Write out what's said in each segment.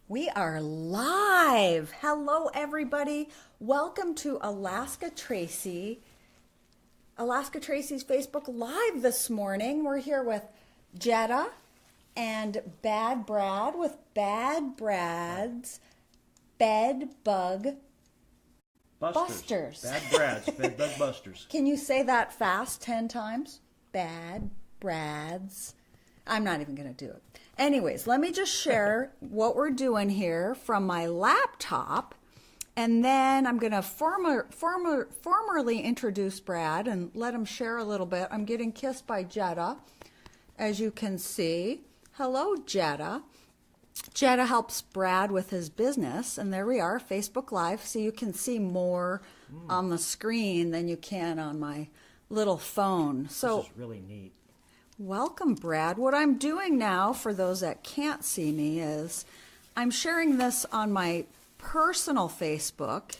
We are live. Hello, everybody. Welcome to Alaska Tracy's Facebook Live this morning. We're here with Jetta and Bad Brad with Bad Brad's Bedbug Busters. Bad Brad's Bedbug Busters. Can you say that fast 10 times? Bad Brad's. I'm not even going to do it. Anyways, let me just share what we're doing here from my laptop, and then I'm going to formally introduce Brad and let him share a little bit. I'm getting kissed by Jetta, as you can see. Hello, Jetta. Jetta helps Brad with his business, and there we are, Facebook Live, so you can see more on the screen than you can on my little phone. So this is really neat. Welcome, Brad. What I'm doing now, for those that can't see me, is I'm sharing this on my personal Facebook.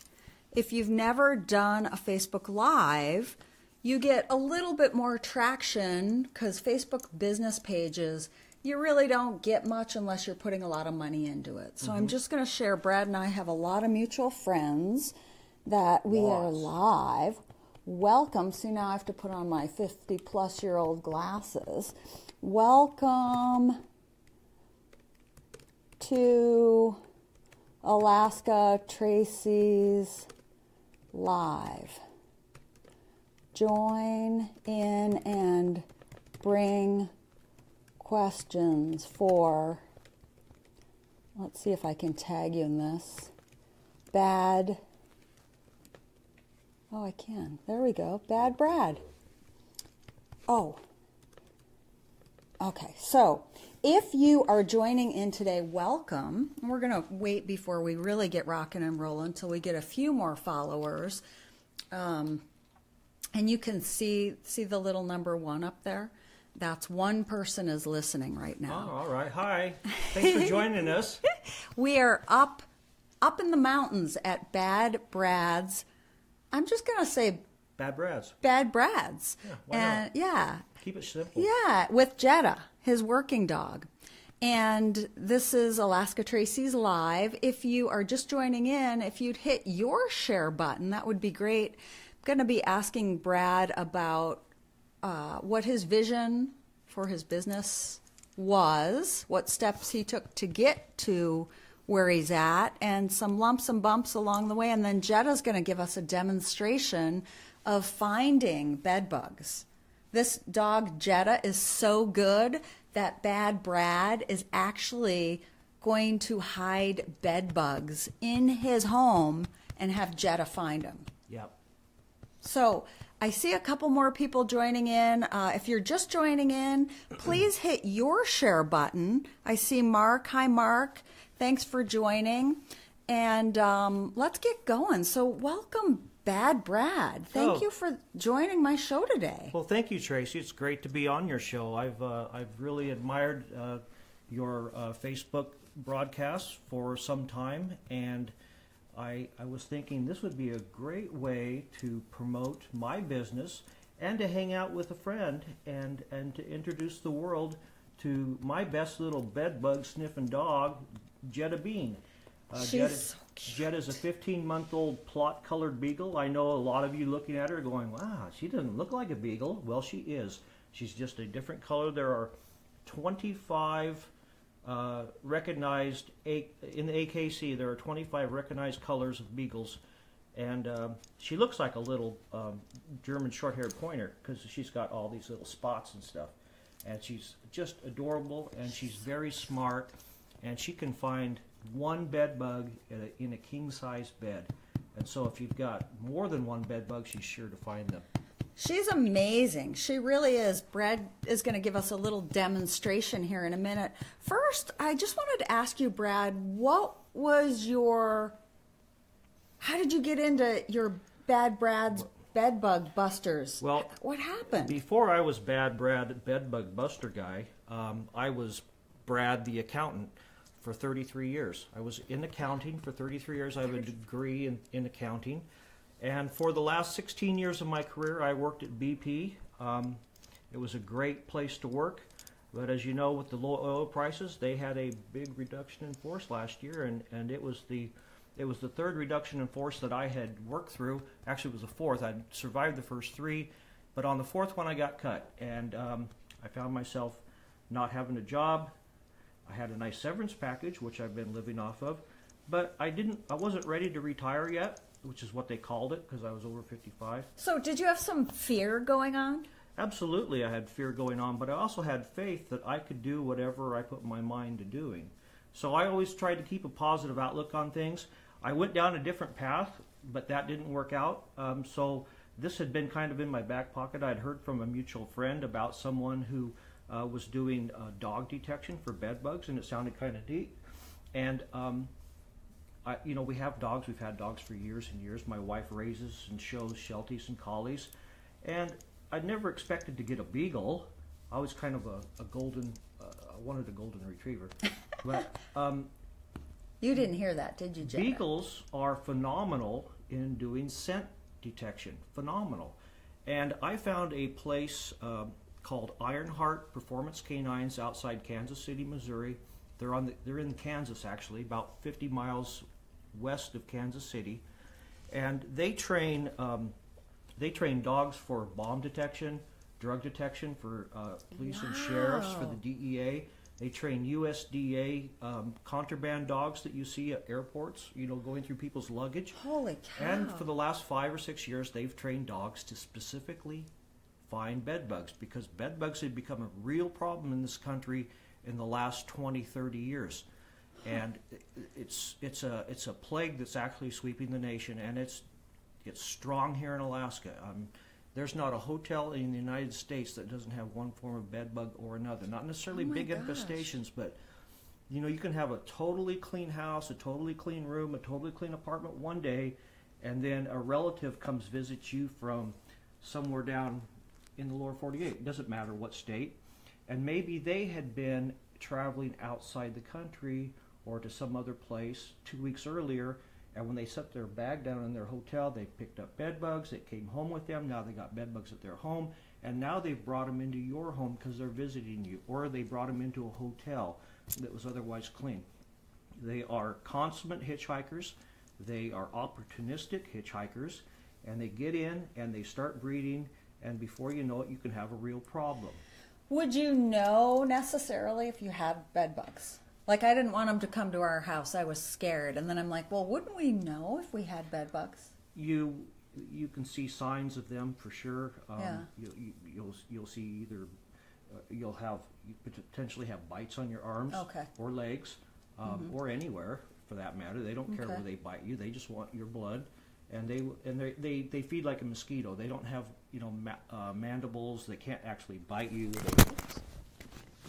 If you've never done a Facebook Live, you get a little bit more traction because Facebook business pages, you really don't get much unless you're putting a lot of money into it. So I'm just going to share. Brad and I have a lot of mutual friends that we are live. Welcome. See, now I have to put on my 50-plus-year-old glasses. Welcome to Alaska Tracy's Live. Join in and bring questions for, let's see if I can tag you in this, Oh, I can. There we go. Bad Brad. Oh. Okay. So if you are joining in today, welcome. We're going to wait before we really get rocking and rolling until we get a few more followers. And you can see the little number 1 up there. That's one person is listening right now. Oh, all right. Hi. Thanks for joining us. We are up in the mountains at Bad Brad's. I'm just going to say Bad Brad's. Bad Brad's. Yeah, why not? Yeah. Keep it simple. Yeah, with Jetta, his working dog. And this is Alaska Tracy's Live. If you are just joining in, if you'd hit your share button, that would be great. I'm going to be asking Brad about what his vision for his business was, what steps he took to get to where he's at, and some lumps and bumps along the way. And then Jetta's going to give us a demonstration of finding bed bugs. This dog, Jetta, is so good that Bad Brad is actually going to hide bed bugs in his home and have Jetta find them. Yep. So I see a couple more people joining in. If you're just joining in, please hit your share button. I see Mark. Hi, Mark. Thanks for joining. And let's get going. So welcome, Bad Brad. Thank you for joining my show today. Well, thank you, Tracy. It's great to be on your show. I've really admired your Facebook broadcasts for some time, and I was thinking this would be a great way to promote my business and to hang out with a friend and to introduce the world to my best little bedbug sniffing dog, Jetta Bean. She's so cute. Jetta's a 15-month-old plot-colored beagle. I know a lot of you looking at her going, wow, she doesn't look like a beagle. Well, she is. She's just a different color. There are 25 recognized, in the AKC, there are 25 recognized colors of beagles. And she looks like a little German short-haired pointer because she's got all these little spots and stuff. And she's just adorable, and she's very smart. And she can find one bed bug in a king-size bed. And so if you've got more than one bed bug, she's sure to find them. She's amazing. She really is. Brad is going to give us a little demonstration here in a minute. First, I just wanted to ask you, Brad, how did you get into your Bad Brad's Bedbug Busters? Well, what happened? Before I was Bad Brad, Bedbug Buster guy, I was Brad the accountant for 33 years. I was in accounting for 33 years. I have a degree in accounting. And for the last 16 years of my career, I worked at BP. It was a great place to work. But as you know, with the low oil prices, they had a big reduction in force last year, and it was the third reduction in force that I had worked through. Actually, it was the fourth. I'd survived the first three, but on the fourth one, I got cut, and I found myself not having a job. I had a nice severance package, which I've been living off of, but I wasn't ready to retire yet, which is what they called it because I was over 55. So did you have some fear going on? Absolutely, I had fear going on, but I also had faith that I could do whatever I put my mind to doing. So I always tried to keep a positive outlook on things. I went down a different path, but that didn't work out. So this had been kind of in my back pocket. I'd heard from a mutual friend about someone who was doing dog detection for bed bugs, and it sounded kind of neat. And we have dogs. We've had dogs for years and years. My wife raises and shows Shelties and Collies, and I'd never expected to get a beagle. I was kind of a golden. I wanted a golden retriever, but you didn't hear that, did you, Jetta? Beagles are phenomenal in doing scent detection. Phenomenal, and I found a place called Ironheart Performance Canines outside Kansas City, Missouri. They're in Kansas, actually, about 50 miles west of Kansas City, and they train dogs for bomb detection, drug detection for police and sheriffs, for the DEA. They train USDA contraband dogs that you see at airports, going through people's luggage. Holy cow. And for the last 5 or 6 years, they've trained dogs to specifically find bed bugs, because bed bugs have become a real problem in this country in the last 20, 30 years. And it's a plague that's actually sweeping the nation, and it's strong here in Alaska. There's not a hotel in the United States that doesn't have one form of bed bug or another. Not necessarily big infestations, but you can have a totally clean house, a totally clean room, a totally clean apartment one day, and then a relative comes visit you from somewhere down in the lower 48. It doesn't matter what state. And maybe they had been traveling outside the country or to some other place 2 weeks earlier, and when they set their bag down in their hotel, they picked up bed bugs. They came home with them. Now they got bed bugs at their home, and now they've brought them into your home because they're visiting you, or they brought them into a hotel that was otherwise clean. They are consummate hitchhikers. They are opportunistic hitchhikers, and they get in and they start breeding, and before you know it, you can have a real problem. Would you know necessarily if you had bed bugs? Like, I didn't want them to come to our house. I was scared. And then I'm like, well, wouldn't we know if we had bed bugs? You can see signs of them for sure. Yeah. You'll see either you potentially have bites on your arms, okay, or legs, or anywhere for that matter. They don't care where they bite you. They just want your blood, and they feed like a mosquito. They don't have mandibles. They can't actually bite you.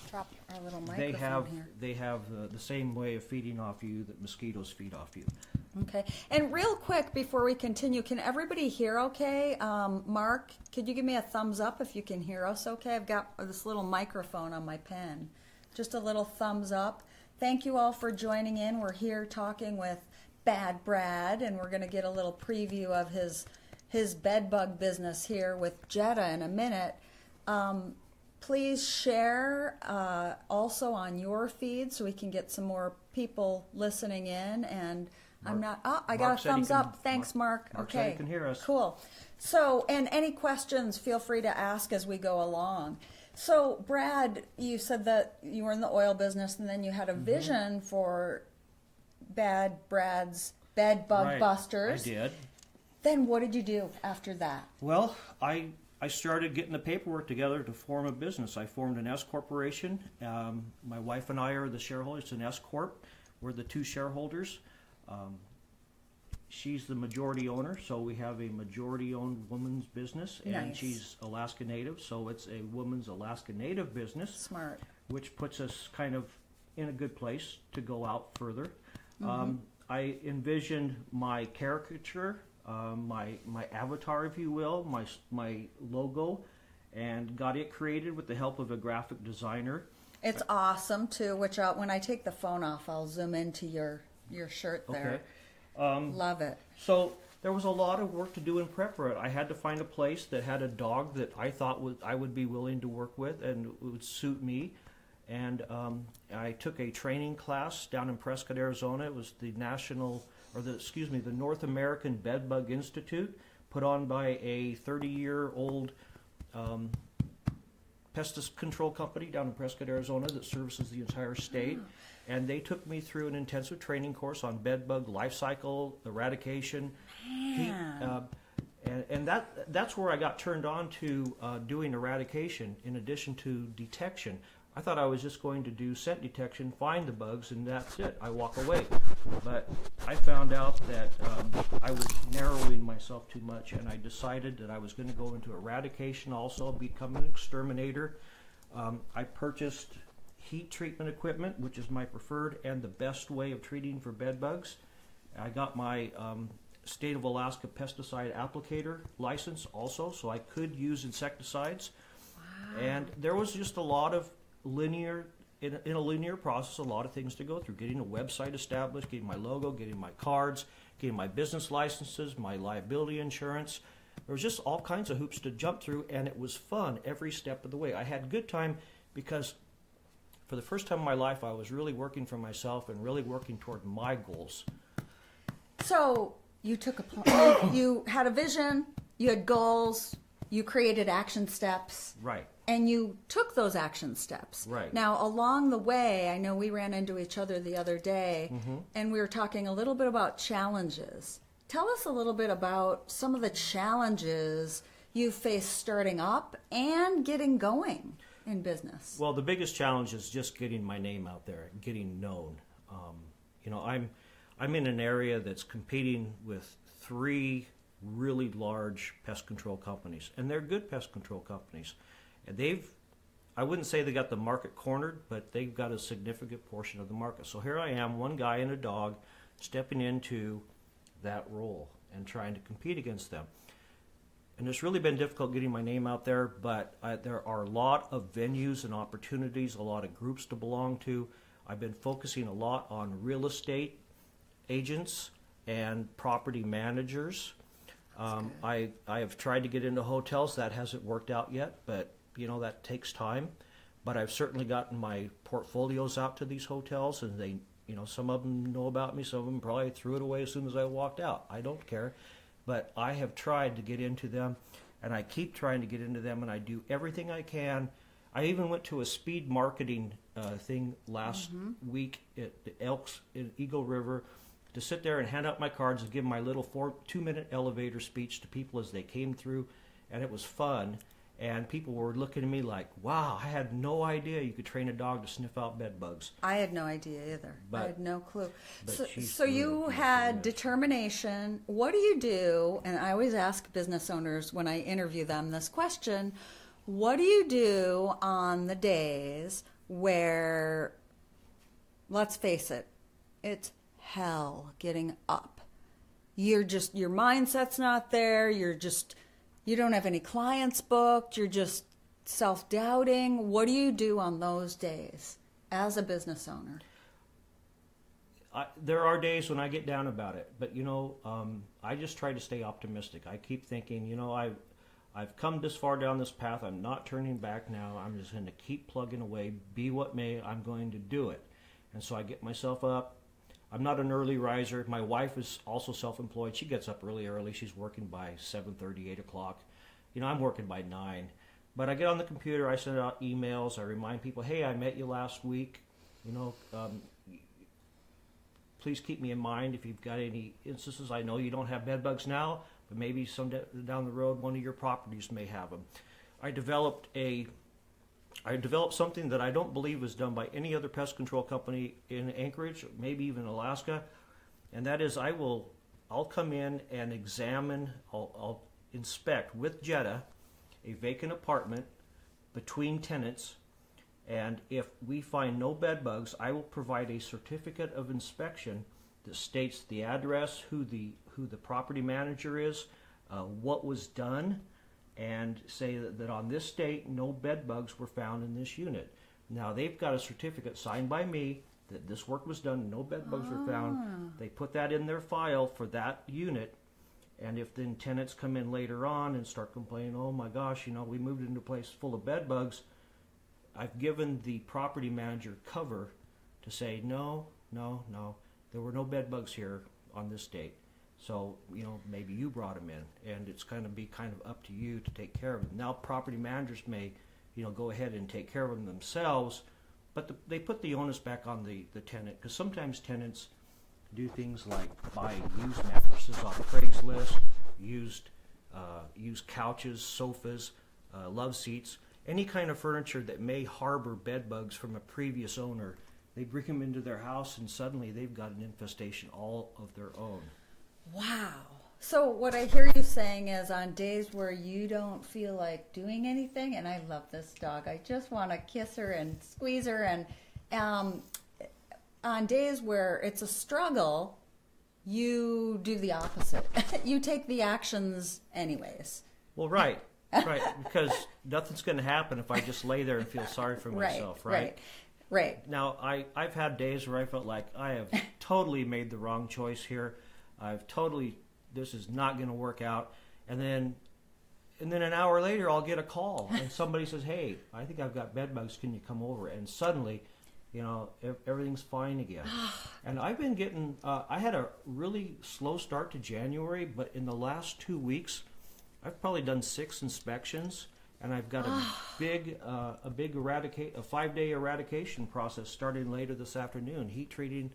Drop our little microphone here. They have the same way of feeding off you that mosquitoes feed off you. Okay. And real quick before we continue, can everybody hear okay? Mark, could you give me a thumbs up if you can hear us okay? I've got this little microphone on my pen. Just a little thumbs up. Thank you all for joining in. We're here talking with Bad Brad, and we're going to get a little preview of his bed bug business here with Jetta in a minute. Please share also on your feed so we can get some more people listening in. And I got a thumbs up. Thanks, Mark. Mark said he can hear us. Cool. So, and any questions, feel free to ask as we go along. So, Brad, you said that you were in the oil business and then you had a vision for Bad Brad's Bed Bug Busters. I did. Then what did you do after that? Well, I started getting the paperwork together to form a business. I formed an S corporation. My wife and I are the shareholders. It's an S corp. We're the two shareholders. She's the majority owner, so we have a majority-owned woman's business, and nice. She's Alaska Native, so it's a woman's Alaska Native business. Smart. Which puts us kind of in a good place to go out further. I envisioned my caricature, my avatar, if you will, my logo, and got it created with the help of a graphic designer. It's awesome too. Which when I take the phone off, I'll zoom into your shirt there. Okay. Love it. So there was a lot of work to do in prep for it. I had to find a place that had a dog that I thought I would be willing to work with and it would suit me. and I took a training class down in Prescott, Arizona. It was the the North American Bedbug Institute, put on by a 30-year-old pest control company down in Prescott, Arizona that services the entire state. And they took me through an intensive training course on bedbug life cycle, eradication, heat, and that's where I got turned on to doing eradication in addition to detection. I thought I was just going to do scent detection, find the bugs, and that's it. I walk away. But I found out that I was narrowing myself too much, and I decided that I was going to go into eradication also, become an exterminator. I purchased heat treatment equipment, which is my preferred and the best way of treating for bed bugs. I got my State of Alaska pesticide applicator license also, so I could use insecticides. Wow. And there was just a lot of in a linear process, a lot of things to go through. Getting a website established, getting my logo, getting my cards, getting my business licenses, my liability insurance. There was just all kinds of hoops to jump through, and it was fun every step of the way. I had a good time because for the first time in my life, I was really working for myself and really working toward my goals. So you took you had a vision, you had goals, you created action steps. Right. And you took those action steps. Right. Now, along the way, I know we ran into each other the other day, and we were talking a little bit about challenges. Tell us a little bit about some of the challenges you faced starting up and getting going in business. Well, the biggest challenge is just getting my name out there, getting known. I'm in an area that's competing with 3 really large pest control companies, and they're good pest control companies. And I wouldn't say they got the market cornered, but they've got a significant portion of the market. So here I am, one guy and a dog, stepping into that role and trying to compete against them. And it's really been difficult getting my name out there, but there are a lot of venues and opportunities, a lot of groups to belong to. I've been focusing a lot on real estate agents and property managers. I have tried to get into hotels. That hasn't worked out yet, but that takes time. But I've certainly gotten my portfolios out to these hotels, and they, some of them know about me. Some of them probably threw it away as soon as I walked out. I don't care. But I have tried to get into them, and I keep trying to get into them, and I do everything I can. I even went to a speed marketing thing last week at the Elks in Eagle River to sit there and hand out my cards and give my little 2-minute elevator speech to people as they came through, and it was fun. And people were looking at me like, wow, I had no idea you could train a dog to sniff out bed bugs. I had no idea either. I had no clue. So really you had determination. What do you do? And I always ask business owners when I interview them this question, what do you do on the days where, let's face it, it's hell getting up? Your mindset's not there. You don't have any clients booked. You're just self-doubting. What do you do on those days as a business owner? There are days when I get down about it, but I just try to stay optimistic. I keep thinking, I've come this far down this path. I'm not turning back now. I'm just going to keep plugging away. Be what may, I'm going to do it. And so I get myself up. I'm not an early riser. My wife is also self-employed. She gets up really early. She's working by 7:30, 8 o'clock. I'm working by 9. But I get on the computer. I send out emails. I remind people, hey, I met you last week. Please keep me in mind if you've got any instances. I know you don't have bed bugs now, but maybe some down the road, one of your properties may have them. I developed something that I don't believe was done by any other pest control company in Anchorage, maybe even Alaska, and that is I'll come in and examine, I'll inspect with Jetta a vacant apartment between tenants, and if we find no bed bugs, I will provide a certificate of inspection that states the address, who the property manager is, what was done, and say that on this date, no bed bugs were found in this unit. Now, they've got a certificate signed by me that this work was done, no bed bugs were found. They put that in their file for that unit, and if then tenants come in later on and start complaining, oh my gosh, we moved into a place full of bed bugs, I've given the property manager cover to say, no, there were no bed bugs here on this date. So, maybe you brought them in, and it's going to be kind of up to you to take care of them. Now, property managers may, go ahead and take care of them themselves, but they put the onus back on the tenant, because sometimes tenants do things like buy used mattresses off Craigslist, used couches, sofas, love seats, any kind of furniture that may harbor bed bugs from a previous owner. They bring them into their house, and suddenly they've got an infestation all of their own. Wow. So what I hear you saying is, on days where you don't feel like doing anything, and I love this dog, I just want to kiss her and squeeze her, and on days where it's a struggle, you do the opposite. You take the actions anyways. Well, right, because nothing's going to happen if I just lay there and feel sorry for myself, right? Right. Now, I've had days where I felt like I have totally made the wrong choice here. This is not going to work out. And then an hour later, I'll get a call, and somebody says, hey, I think I've got bed bugs. Can you come over? And suddenly, everything's fine again. And I've been getting, I had a really slow start to January, but in the last 2 weeks, I've probably done 6 inspections, and I've got a big 5-day eradication process starting later this afternoon, heat treating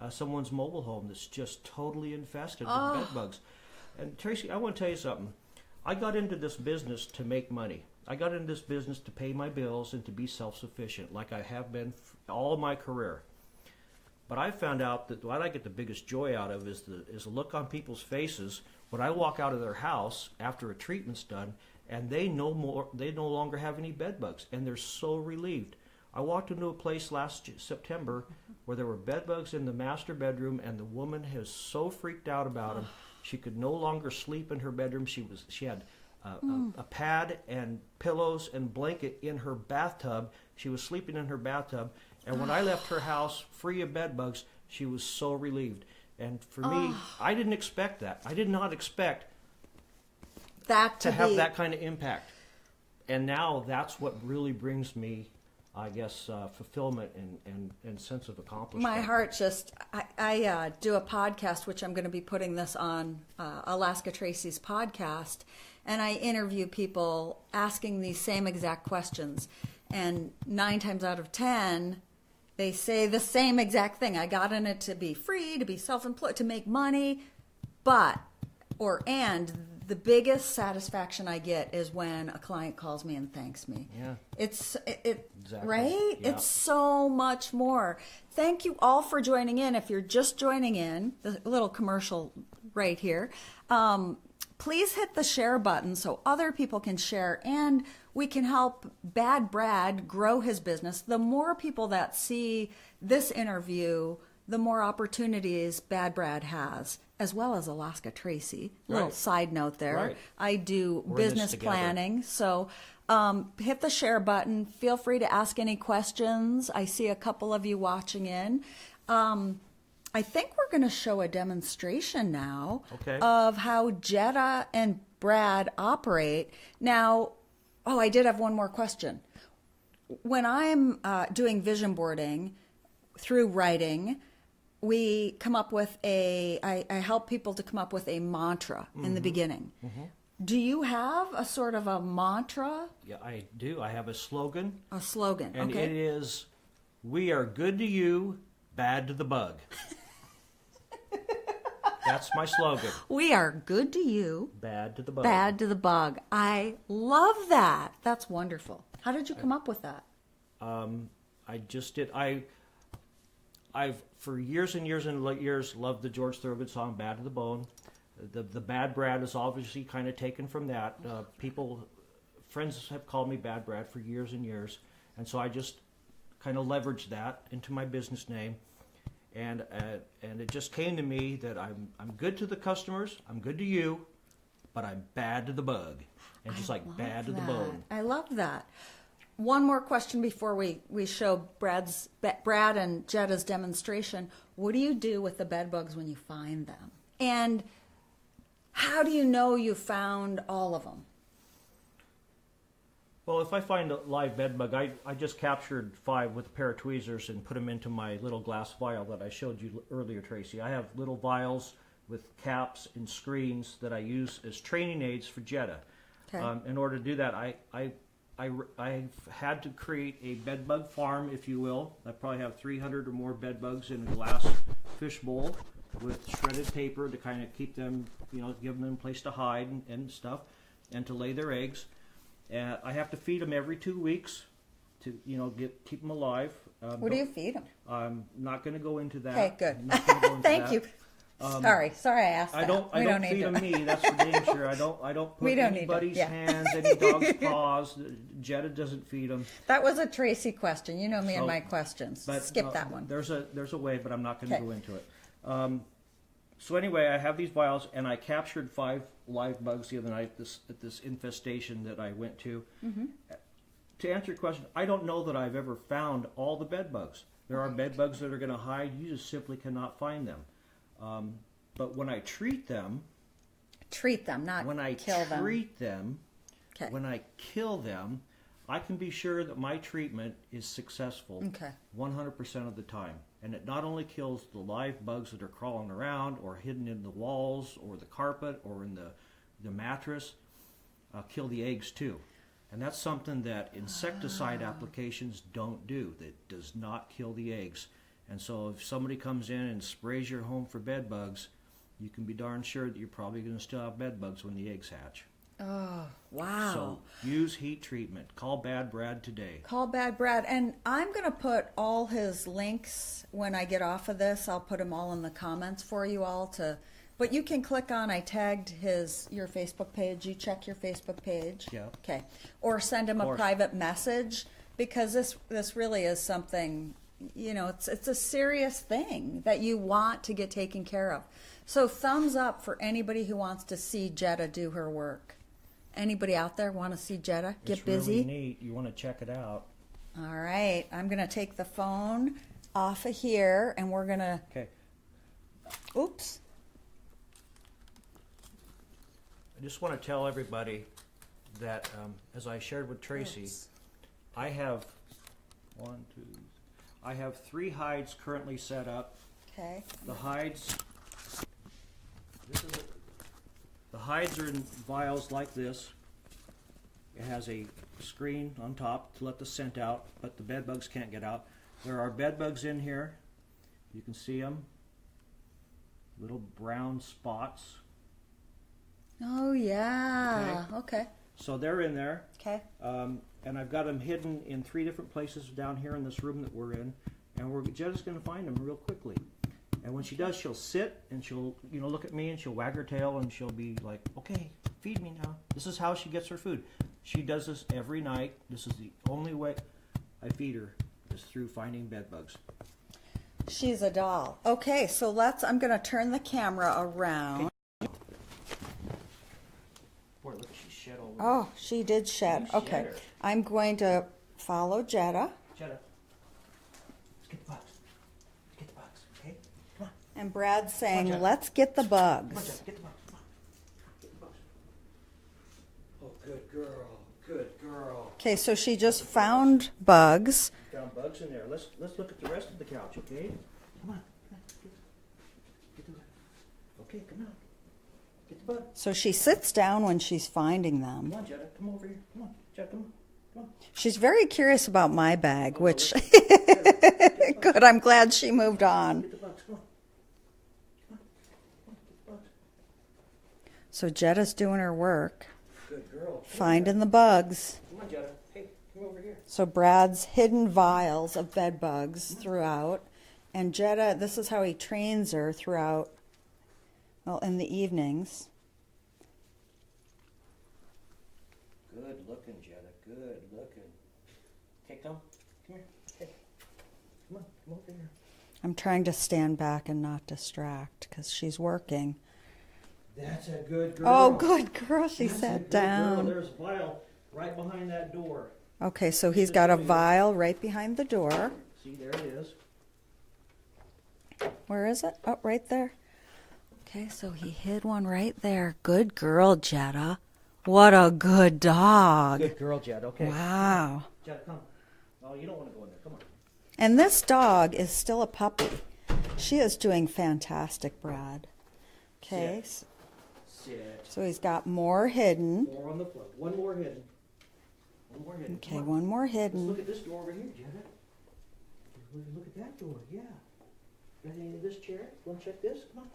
someone's mobile home that's just totally infested with bed bugs. And Tracy, I want to tell you something. I got into this business to make money. I got into this business to pay my bills and to be self-sufficient, like I have been all my career. But I found out that what I get the biggest joy out of is the look on people's faces when I walk out of their house after a treatment's done, and they no longer have any bed bugs, and they're so relieved. I walked into a place last September where there were bed bugs in the master bedroom, and the woman was so freaked out about them, she could no longer sleep in her bedroom. She had a pad and pillows and blanket in her bathtub. She was sleeping in her bathtub, and when I left her house free of bed bugs, she was so relieved. And for me, I didn't expect that. I did not expect that to have that kind of impact. And now that's what really brings me, I guess, fulfillment and sense of accomplishment. My heart just, I do a podcast, which I'm going to be putting this on Alaska Tracy's podcast, and I interview people asking these same exact questions. And 9 times out of 10, they say the same exact thing. I got in it to be free, to be self-employed, to make money, and the biggest satisfaction I get is when a client calls me and thanks me. Yeah. Exactly. Right? Yeah. It's so much more. Thank you all for joining in. If you're just joining in, the little commercial right here, please hit the share button so other people can share, and we can help Bad Brad grow his business. The more people that see this interview, the more opportunities Bad Brad has, as well as Alaska Tracy. Little side note there. Right. I do We're business planning. So hit the share button. Feel free to ask any questions. I see a couple of you watching in. I think we're going to show a demonstration now of how Jetta and Brad operate. Now, I did have one more question. When I'm doing vision boarding through writing, we come up with I help people to come up with a mantra in the beginning. Mm-hmm. Do you have a sort of a mantra? Yeah, I do. I have a slogan. A slogan, and it is, we are good to you, bad to the bug. That's my slogan. We are good to you, bad to the bug. Bad to the bug. I love that. That's wonderful. How did you come up with that? I just did. I've for years and years and years loved the George Thorogood song "Bad to the Bone." The Bad Brad is obviously kind of taken from that. Friends have called me Bad Brad for years and years, and so I just kind of leveraged that into my business name. And it just came to me that I'm good to the customers, I'm good to you, but I'm bad to the bug, and just like bad to the bone. I love that. One more question before we show Brad and Jetta's demonstration. What do you do with the bed bugs when you find them? And how do you know you found all of them? Well, if I find a live bed bug, I just captured 5 with a pair of tweezers and put them into my little glass vial that I showed you earlier, Tracy. I have little vials with caps and screens that I use as training aids for Jetta. Okay. In order to do that, I've had to create a bedbug farm, if you will. I probably have 300 or more bed bugs in a glass fish bowl with shredded paper to kind of keep them, give them a place to hide and stuff, and to lay their eggs. I have to feed them every 2 weeks to, keep them alive. What do you feed them? I'm not going to go into that. Okay, good. Thank you. Sorry, I asked that. I don't feed them me. That's for damn sure. I don't put anybody's hands, any dog's paws. Jetta doesn't feed them. That was a Tracy question. You know me and my questions. But, skip that one. There's a way, but I'm not going to go into it. So anyway, I have these vials, and I captured 5 live bugs the other night at this infestation that I went to. Mm-hmm. To answer your question, I don't know that I've ever found all the bed bugs. There are bed bugs that are going to hide. You just simply cannot find them. But when I treat them, not kill them. When I kill them, I can be sure that my treatment is successful 100% of the time. And it not only kills the live bugs that are crawling around or hidden in the walls or the carpet or in the mattress, kill the eggs too. And that's something that insecticide applications don't do. That does not kill the eggs. And so if somebody comes in and sprays your home for bed bugs, you can be darn sure that you're probably going to still have bed bugs when the eggs hatch. Oh, wow. So use heat treatment. Call Bad Brad today. Call Bad Brad. And I'm going to put all his links when I get off of this. I'll put them all in the comments for you all to... But you can click on, I tagged your Facebook page. You check your Facebook page. Yeah. Okay. Or send him a private message, because this really is something, it's a serious thing that you want to get taken care of. So thumbs up for anybody who wants to see Jetta do her work. Anybody out there want to see Jetta get busy? It's really neat. You want to check it out. All right. I'm going to take the phone off of here, and we're going to... Okay. Oops. I just want to tell everybody that, as I shared with Tracy, I have 3 hides currently set up. Okay. The hides are in vials like this. It has a screen on top to let the scent out, but the bed bugs can't get out. There are bed bugs in here. You can see them. Little brown spots. Oh, yeah. Okay. So they're in there. Okay. And I've got them hidden in 3 different places down here in this room that we're in. And Jetta's going to find them real quickly. And when she does, she'll sit and she'll, look at me and she'll wag her tail and she'll be like, okay, feed me now. This is how she gets her food. She does this every night. This is the only way I feed her, is through finding bed bugs. She's a doll. Okay, so I'm going to turn the camera around. Boy, look, she shed all over. Oh, she did shed. You Okay. shed her. I'm going to follow Jetta. Jetta, let's get the bugs. Let's get the bugs, okay? Come on. And Brad's saying, Jetta. let's get the Come on, bugs. Jetta, get the bugs. Come on. Get the bugs. Oh, good girl. Good girl. Okay, so she just found bugs. Found bugs in there. Let's look at the rest of the couch, okay? Come on. Get the bug. Okay, come on. Get the bug. So she sits down when she's finding them. Come on, Jetta. Come over here. Come on. Jetta, come on. Come on. She's very curious about my bag, which, good, I'm glad she moved on. Get the bugs. Come on. Come on. Come on. Get the bugs. So Jetta's doing her work, Good girl. finding the bugs. Come on, Jetta. Hey, come over here. So Brad's hidden vials of bed bugs throughout. And Jetta, this is how he trains her throughout, well, in the evenings. Good looking, Jetta. Good looking. Okay, come here. Hey. Come on. Come over here. I'm trying to stand back and not distract because she's working. That's a good girl. Oh, good girl. She That's a sat good down. Girl. There's a vial right behind that door. Okay, so he's got a vial right behind the door. See, there it is. Where is it? Oh, right there. Okay, so he hid one right there. Good girl, Jetta. What a good dog. Good girl, Jetta. Okay. Wow. Jetta, come. Oh, you don't want to go in there. Come on. And this dog is still a puppy. She is doing fantastic, Brad. Okay. Sit. So he's got more hidden. More on the floor. One more hidden. One more hidden. Okay, one more Let's hidden. look at this door over here, Jetta. Look at that door. Yeah. Got any of this chair? Want to check this? Come on.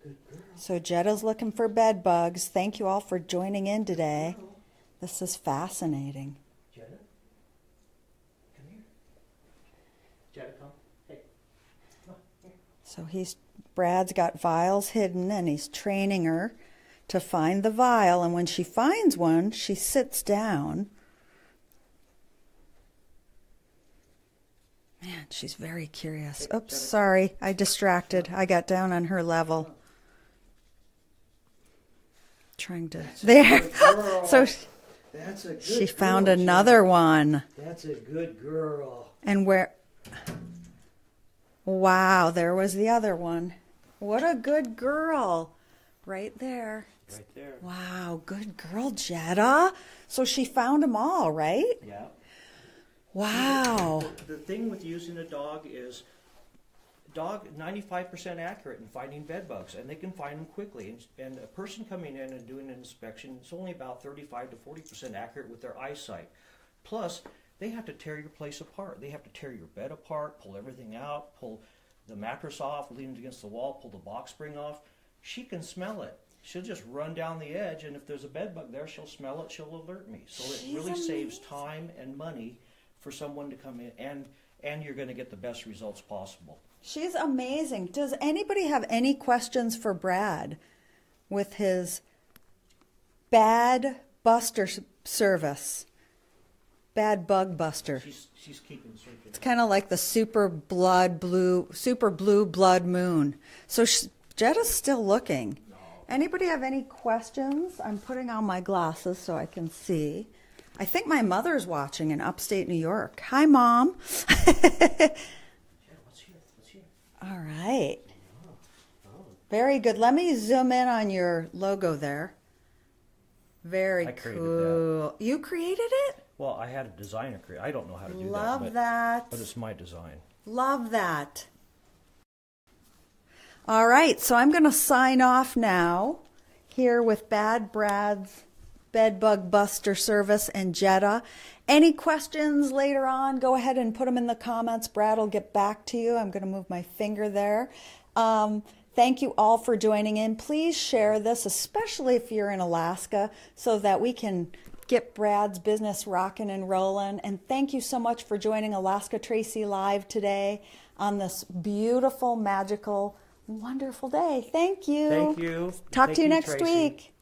Good girl. So Jetta's looking for bed bugs. Thank you all for joining in today. This is fascinating. Jetta, come here. Jetta, come. Hey, come on, here. So Brad's got vials hidden, and he's training her to find the vial. And when she finds one, she sits down. Man, she's very curious. Oops, sorry, I distracted. I got down on her level. Trying to there. So That's a good she girl, found another Jetta. one. That's a good girl. And where? Wow, there was the other one. What a good girl. Right there. Right there. Wow, good girl, Jetta. So she found them all, right? Yeah. Wow. The thing with using a dog is dog 95% accurate in finding bed bugs, and they can find them quickly. And a person coming in and doing an inspection is only about 35 to 40% accurate with their eyesight. Plus, they have to tear your place apart. They have to tear your bed apart, pull everything out, pull the mattress off, lean it against the wall, pull the box spring off. She can smell it. She'll just run down the edge, and if there's a bed bug there, she'll smell it, she'll alert me. So it really saves time and money for someone to come in, and you're going to get the best results possible. She's amazing. Does anybody have any questions for Brad with his bad buster service? Bad bug buster. She's keeping searching. It's kind of like the super blue blood moon. So Jetta's still looking. No. Anybody have any questions? I'm putting on my glasses so I can see. I think my mother's watching in upstate New York. Hi, Mom. Let's hear. All right. Very good. Let me zoom in on your logo there. Very I created cool. You created it? Well, I had a designer create. I don't know how to do Love that. that. But it's my design. Love that. All right, so I'm going to sign off now here with Bad Brad's Bedbug Buster Service and Jetta. Any questions later on, go ahead and put them in the comments. Brad will get back to you. I'm going to move my finger there. Thank you all for joining in. Please share this, especially if you're in Alaska, so that we can get Brad's business rocking and rolling. And thank you so much for joining Alaska Tracy Live today on this beautiful, magical, wonderful day. Thank you. Thank you. Talk Thank to you you, next Tracy. week.